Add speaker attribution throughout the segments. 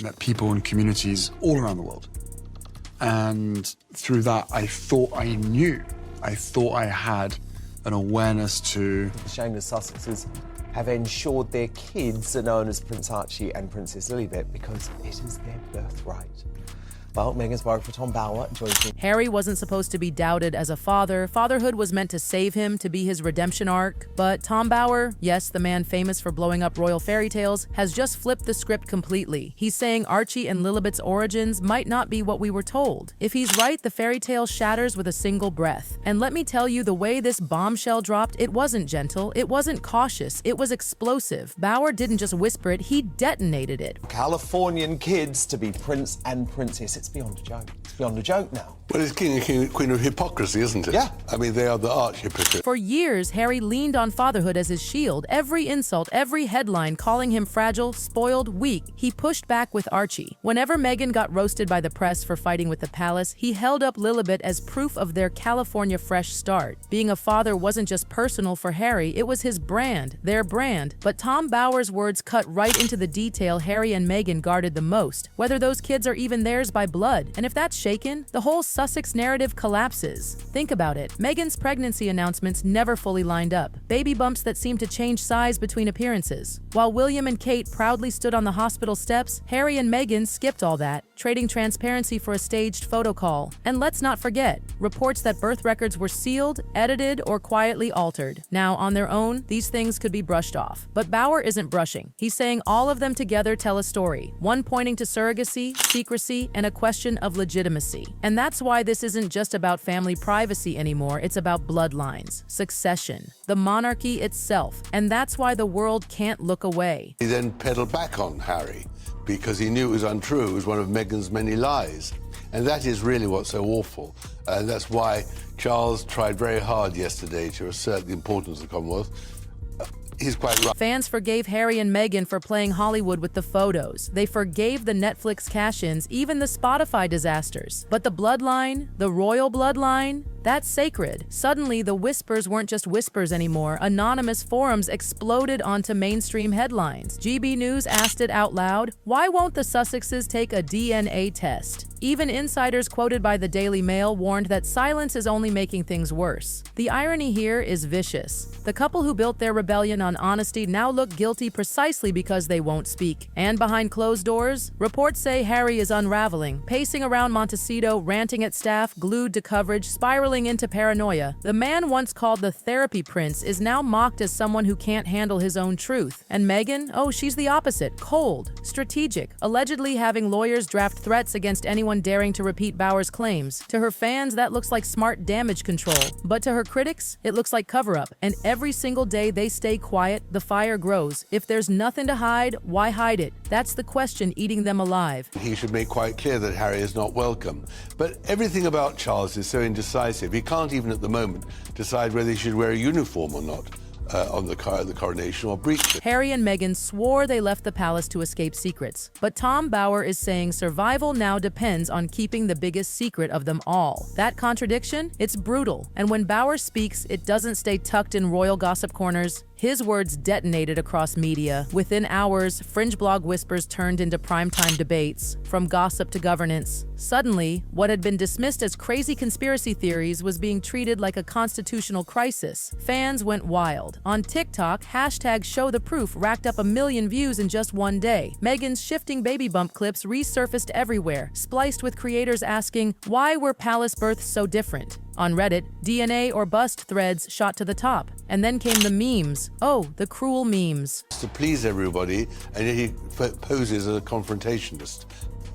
Speaker 1: met people in communities all around the world. And through that, I thought I knew. I thought I had an awareness to...
Speaker 2: The shameless Sussexes have ensured their kids are known as Prince Archie and Princess Lilibet because it is their birthright. Well, Meghan's biographer Tom Bower joins me.
Speaker 3: Harry wasn't supposed to be doubted as a father. Fatherhood was meant to save him, to be his redemption arc. But Tom Bower, yes, the man famous for blowing up royal fairy tales, has just flipped the script completely. He's saying Archie and Lilibet's origins might not be what we were told. If he's right, the fairy tale shatters with a single breath. And let me tell you, the way this bombshell dropped, it wasn't gentle, it wasn't cautious, it was explosive. Bower didn't just whisper it, he detonated it.
Speaker 2: Californian kids to be prince and princess. It's beyond a joke. It's beyond a joke now.
Speaker 4: Well, it's king and queen of hypocrisy, isn't it?
Speaker 2: Yeah.
Speaker 4: I mean, they are the arch hypocrites.
Speaker 3: For years, Harry leaned on fatherhood as his shield. Every insult, every headline calling him fragile, spoiled, weak, he pushed back with Archie. Whenever Meghan got roasted by the press for fighting with the palace, he held up Lilibet as proof of their California fresh start. Being a father wasn't just personal for Harry, it was his brand, their brand. But Tom Bower's words cut right into the detail Harry and Meghan guarded the most, whether those kids are even theirs by blood. And if that's shaken, the whole Sussex narrative collapses. Think about it. Meghan's pregnancy announcements never fully lined up. Baby bumps that seemed to change size between appearances. While William and Kate proudly stood on the hospital steps, Harry and Meghan skipped all that, trading transparency for a staged photo call. And let's not forget, reports that birth records were sealed, edited, or quietly altered. Now, on their own, these things could be brushed off. But Bower isn't brushing. He's saying all of them together tell a story, one pointing to surrogacy, secrecy, and a question of legitimacy. And that's why this isn't just about family privacy anymore, it's about bloodlines, succession, the monarchy itself, and that's why the world can't look away.
Speaker 4: He then pedaled back on Harry because he knew it was untrue. It was one of Meghan's many lies. And that is really what's so awful. And that's why Charles tried very hard yesterday to assert the importance of the Commonwealth. He's quite right.
Speaker 3: Fans forgave Harry and Meghan for playing Hollywood with the photos. They forgave the Netflix cash-ins, even the Spotify disasters. But the bloodline, the royal bloodline, that's sacred. Suddenly, the whispers weren't just whispers anymore. Anonymous forums exploded onto mainstream headlines. GB News asked it out loud, why won't the Sussexes take a DNA test? Even insiders quoted by the Daily Mail warned that silence is only making things worse. The irony here is vicious. The couple who built their rebellion on honesty now look guilty precisely because they won't speak. And behind closed doors, reports say Harry is unraveling, pacing around Montecito, ranting at staff, glued to coverage, spiraling into paranoia. The man once called the therapy prince is now mocked as someone who can't handle his own truth. And Meghan? Oh, she's the opposite. Cold, strategic, allegedly having lawyers draft threats against anyone daring to repeat Bower's claims. To her fans, that looks like smart damage control. But to her critics, it looks like cover-up. And every single day they stay quiet, the fire grows. If there's nothing to hide, why hide it? That's the question eating them alive.
Speaker 4: He should make quite clear that Harry is not welcome. But everything about Charles is so indecisive. He can't even at the moment decide whether he should wear a uniform or not. On the coronation or breach it.
Speaker 3: Harry and Meghan swore they left the palace to escape secrets. But Tom Bower is saying survival now depends on keeping the biggest secret of them all. That contradiction? It's brutal. And when Bower speaks, it doesn't stay tucked in royal gossip corners. His words detonated across media. Within hours, fringe blog whispers turned into primetime debates, from gossip to governance. Suddenly, what had been dismissed as crazy conspiracy theories was being treated like a constitutional crisis. Fans went wild. On TikTok, #ShowTheProof racked up 1 million views in just one day. Meghan's shifting baby bump clips resurfaced everywhere, spliced with creators asking, why were palace births so different? On Reddit, DNA or bust threads shot to the top. And then came the memes. Oh, the cruel memes.
Speaker 4: To please everybody, and yet he poses as a confrontationist.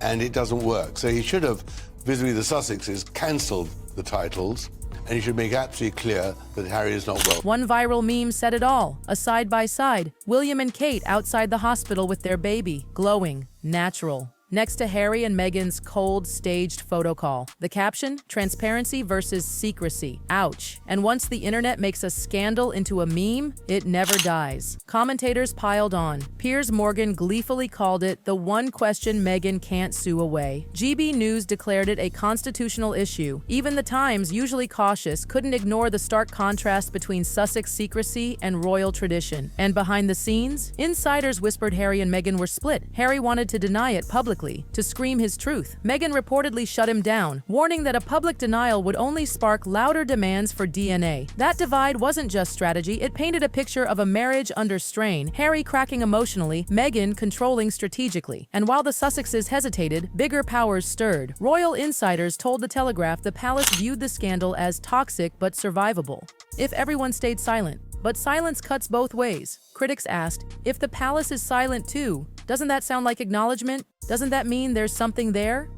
Speaker 4: And it doesn't work. So he should have, vis-a-vis the Sussexes, cancelled the titles, and he should make absolutely clear that Harry is not well.
Speaker 3: One viral meme said it all. A side-by-side. William and Kate outside the hospital with their baby. Glowing. Natural. Next to Harry and Meghan's cold, staged photo call. The caption, transparency versus secrecy. Ouch. And once the internet makes a scandal into a meme, it never dies. Commentators piled on. Piers Morgan gleefully called it the one question Meghan can't sue away. GB News declared it a constitutional issue. Even the Times, usually cautious, couldn't ignore the stark contrast between Sussex secrecy and royal tradition. And behind the scenes, insiders whispered Harry and Meghan were split. Harry wanted to deny it publicly, publicly to scream his truth. Meghan reportedly shut him down, warning that a public denial would only spark louder demands for DNA. That divide wasn't just strategy, it painted a picture of a marriage under strain, Harry cracking emotionally, Meghan controlling strategically. And while the Sussexes hesitated, bigger powers stirred. Royal insiders told The Telegraph the palace viewed the scandal as toxic but survivable if everyone stayed silent. But silence cuts both ways. Critics asked, if the palace is silent too, doesn't that sound like acknowledgement? Doesn't that mean there's something there?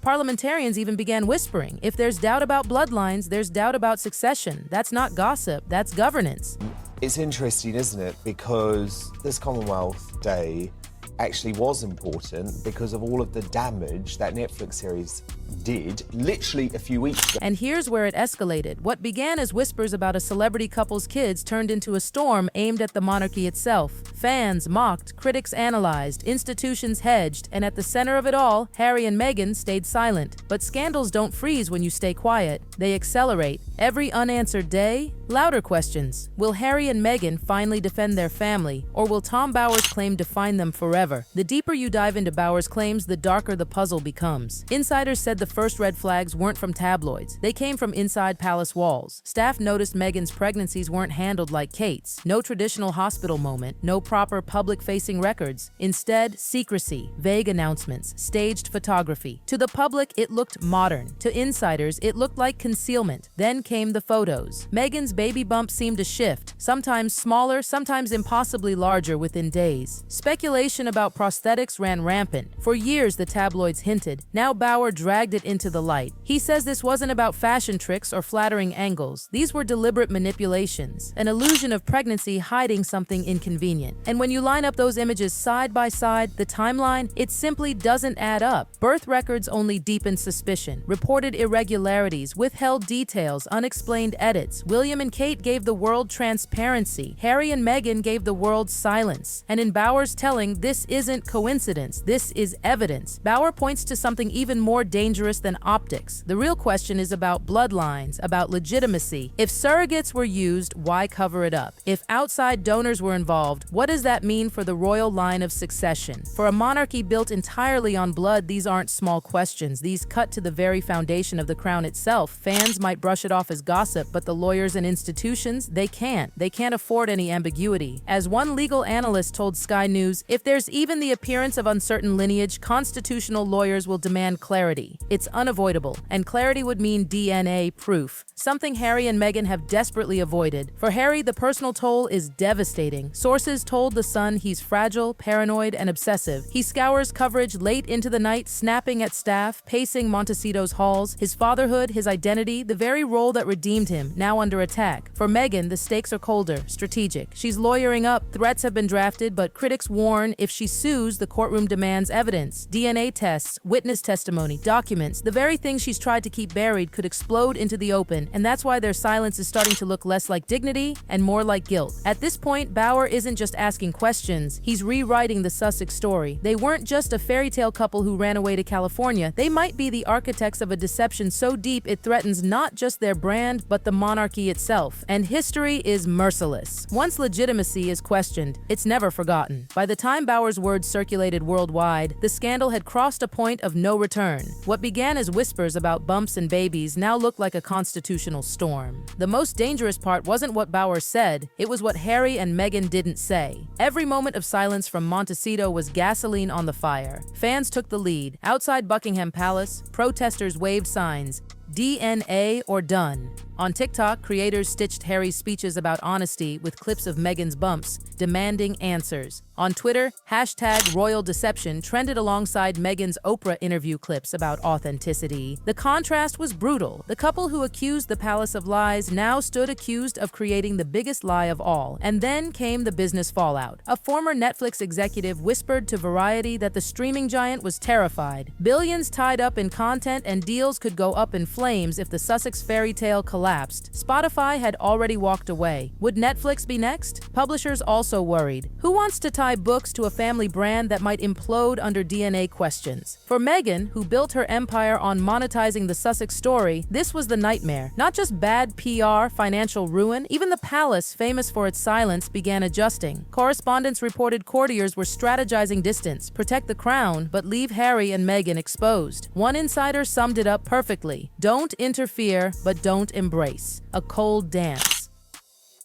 Speaker 3: Parliamentarians even began whispering, if there's doubt about bloodlines, there's doubt about succession. That's not gossip, that's governance.
Speaker 2: It's interesting, isn't it? Because this Commonwealth Day actually was important because of all of the damage that Netflix series did literally a few weeks ago.
Speaker 3: And here's where it escalated. What began as whispers about a celebrity couple's kids turned into a storm aimed at the monarchy itself. Fans mocked, critics analyzed, institutions hedged, and at the center of it all, Harry and Meghan stayed silent. But scandals don't freeze when you stay quiet. They accelerate. Every unanswered day, louder questions. Will Harry and Meghan finally defend their family, or will Tom Bowers' claim define them forever? The deeper you dive into Bowers' claims, the darker the puzzle becomes. Insiders said the first red flags weren't from tabloids. They came from inside palace walls. Staff noticed Meghan's pregnancies weren't handled like Kate's. No traditional hospital moment, no proper public-facing records. Instead, secrecy, vague announcements, staged photography. To the public, it looked modern. To insiders, it looked like concealment. Then came the photos. Meghan's baby bump seemed to shift, sometimes smaller, sometimes impossibly larger within days. Speculation about prosthetics ran rampant. For years, the tabloids hinted. Now Bauer dragged it into the light. He says this wasn't about fashion tricks or flattering angles. These were deliberate manipulations, an illusion of pregnancy hiding something inconvenient. And when you line up those images side by side, the timeline, it simply doesn't add up. Birth records only deepened suspicion. Reported irregularities, withheld details, unexplained edits. William and Kate gave the world transparency. Harry and Meghan gave the world silence. And in Bauer's telling, this isn't coincidence. This is evidence. Bauer points to something even more dangerous than optics. The real question is about bloodlines, about legitimacy. If surrogates were used, why cover it up? If outside donors were involved, what does that mean for the royal line of succession? For a monarchy built entirely on blood, these aren't small questions. These cut to the very foundation of the crown itself. Fans might brush it off as gossip, but the lawyers and institutions, they can't. They can't afford any ambiguity. As one legal analyst told Sky News, if there's even the appearance of uncertain lineage, constitutional lawyers will demand clarity. It's unavoidable, and clarity would mean DNA proof, something Harry and Meghan have desperately avoided. For Harry, the personal toll is devastating. Sources told The Sun he's fragile, paranoid, and obsessive. He scours coverage late into the night, snapping at staff, pacing Montecito's halls. His fatherhood, his identity, the very role that redeemed him, now under attack. For Meghan, the stakes are colder, strategic. She's lawyering up, threats have been drafted, but critics warn if she sues, the courtroom demands evidence. DNA tests, witness testimony, documents, the very things she's tried to keep buried could explode into the open, and that's why their silence is starting to look less like dignity and more like guilt. At this point, Bauer isn't just asking questions, he's rewriting the Sussex story. They weren't just a fairy tale couple who ran away to California, they might be the architects of a deception so deep it threatens not just their brand, but the monarchy itself. And history is merciless. Once legitimacy is questioned, it's never forgotten. By the time Bauer's words circulated worldwide, the scandal had crossed a point of no return. What began as whispers about bumps and babies now looked like a constitutional storm. The most dangerous part wasn't what Bauer said, it was what Harry and Meghan didn't say. Every moment of silence from Montecito was gasoline on the fire. Fans took the lead. Outside Buckingham Palace, protesters waved signs, DNA or done. On TikTok, creators stitched Harry's speeches about honesty with clips of Meghan's bumps, demanding answers. On Twitter, #RoyalDeception trended alongside Meghan's Oprah interview clips about authenticity. The contrast was brutal. The couple who accused the palace of lies now stood accused of creating the biggest lie of all. And then came the business fallout. A former Netflix executive whispered to Variety that the streaming giant was terrified. Billions tied up in content and deals could go up in flames if the Sussex fairy tale collapsed. collapsed, Spotify had already walked away. Would Netflix be next? Publishers also worried. Who wants to tie books to a family brand that might implode under DNA questions? For Meghan, who built her empire on monetizing the Sussex story, this was the nightmare. Not just bad PR, financial ruin, even the palace, famous for its silence, began adjusting. Correspondents reported courtiers were strategizing distance, protect the crown, but leave Harry and Meghan exposed. One insider summed it up perfectly. Don't interfere, but don't embrace. A cold dance.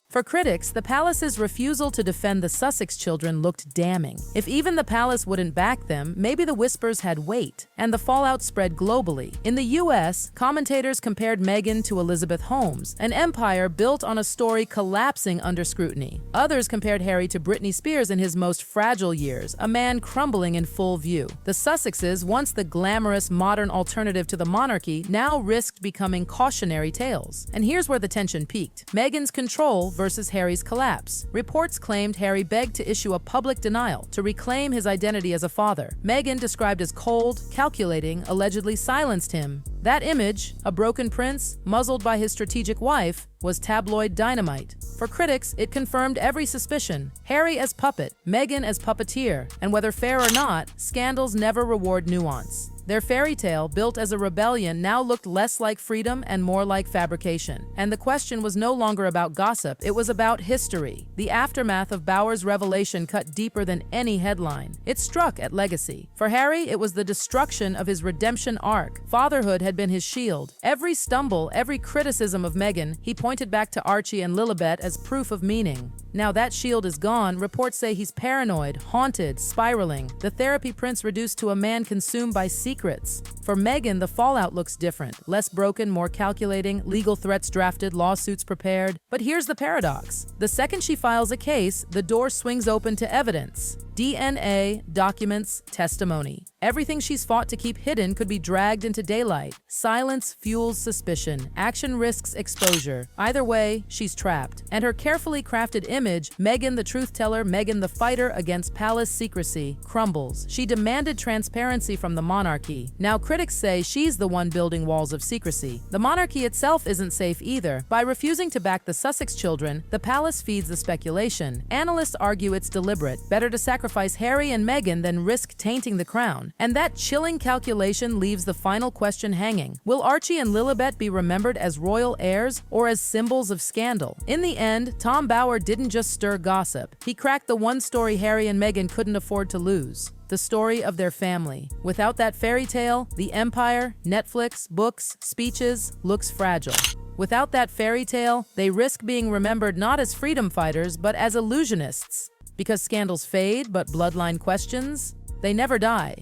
Speaker 3: For critics, the palace's refusal to defend the Sussex children looked damning. If even the palace wouldn't back them, maybe the whispers had weight, and the fallout spread globally. In the US, commentators compared Meghan to Elizabeth Holmes, an empire built on a story collapsing under scrutiny. Others compared Harry to Britney Spears in his most fragile years, a man crumbling in full view. The Sussexes, once the glamorous modern alternative to the monarchy, now risked becoming cautionary tales. And here's where the tension peaked. Meghan's control versus Harry's collapse. Reports claimed Harry begged to issue a public denial to reclaim his identity as a father. Meghan, described as cold, calculating, allegedly silenced him. That image, a broken prince, muzzled by his strategic wife, was tabloid dynamite. For critics, it confirmed every suspicion. Harry as puppet, Meghan as puppeteer, and whether fair or not, scandals never reward nuance. Their fairy tale, built as a rebellion, now looked less like freedom and more like fabrication. And the question was no longer about gossip, it was about history. The aftermath of Bower's revelation cut deeper than any headline. It struck at legacy. For Harry, it was the destruction of his redemption arc. Fatherhood had been his shield. Every stumble, every criticism of Meghan, he pointed back to Archie and Lilibet as proof of meaning. Now that shield is gone, reports say he's paranoid, haunted, spiraling. The therapy prince reduced to a man consumed by secrets. For Meghan, the fallout looks different. Less broken, more calculating, legal threats drafted, lawsuits prepared. But here's the paradox. The second she files a case, the door swings open to evidence. DNA, documents, testimony. Everything she's fought to keep hidden could be dragged into daylight. Silence fuels suspicion. Action risks exposure. Either way, she's trapped. And her carefully crafted image, Meghan the truth teller, Meghan the fighter against palace secrecy, crumbles. She demanded transparency from the monarchy. Now critics say she's the one building walls of secrecy. The monarchy itself isn't safe either. By refusing to back the Sussex children, the palace feeds the speculation. Analysts argue it's deliberate. Better to sacrifice Harry and Meghan than risk tainting the crown. And that chilling calculation leaves the final question hanging. Will Archie and Lilibet be remembered as royal heirs or as symbols of scandal? In the end, Tom Bower didn't just stir gossip. He cracked the one story Harry and Meghan couldn't afford to lose. The story of their family. Without that fairy tale, the empire, Netflix, books, speeches, looks fragile. Without that fairy tale, they risk being remembered not as freedom fighters, but as illusionists. Because scandals fade, but bloodline questions, they never die.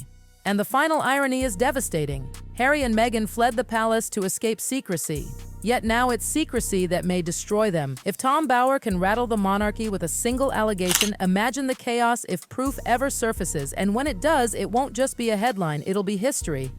Speaker 3: And the final irony is devastating. Harry and Meghan fled the palace to escape secrecy. Yet now it's secrecy that may destroy them. If Tom Bower can rattle the monarchy with a single allegation, imagine the chaos if proof ever surfaces. And when it does, it won't just be a headline, it'll be history.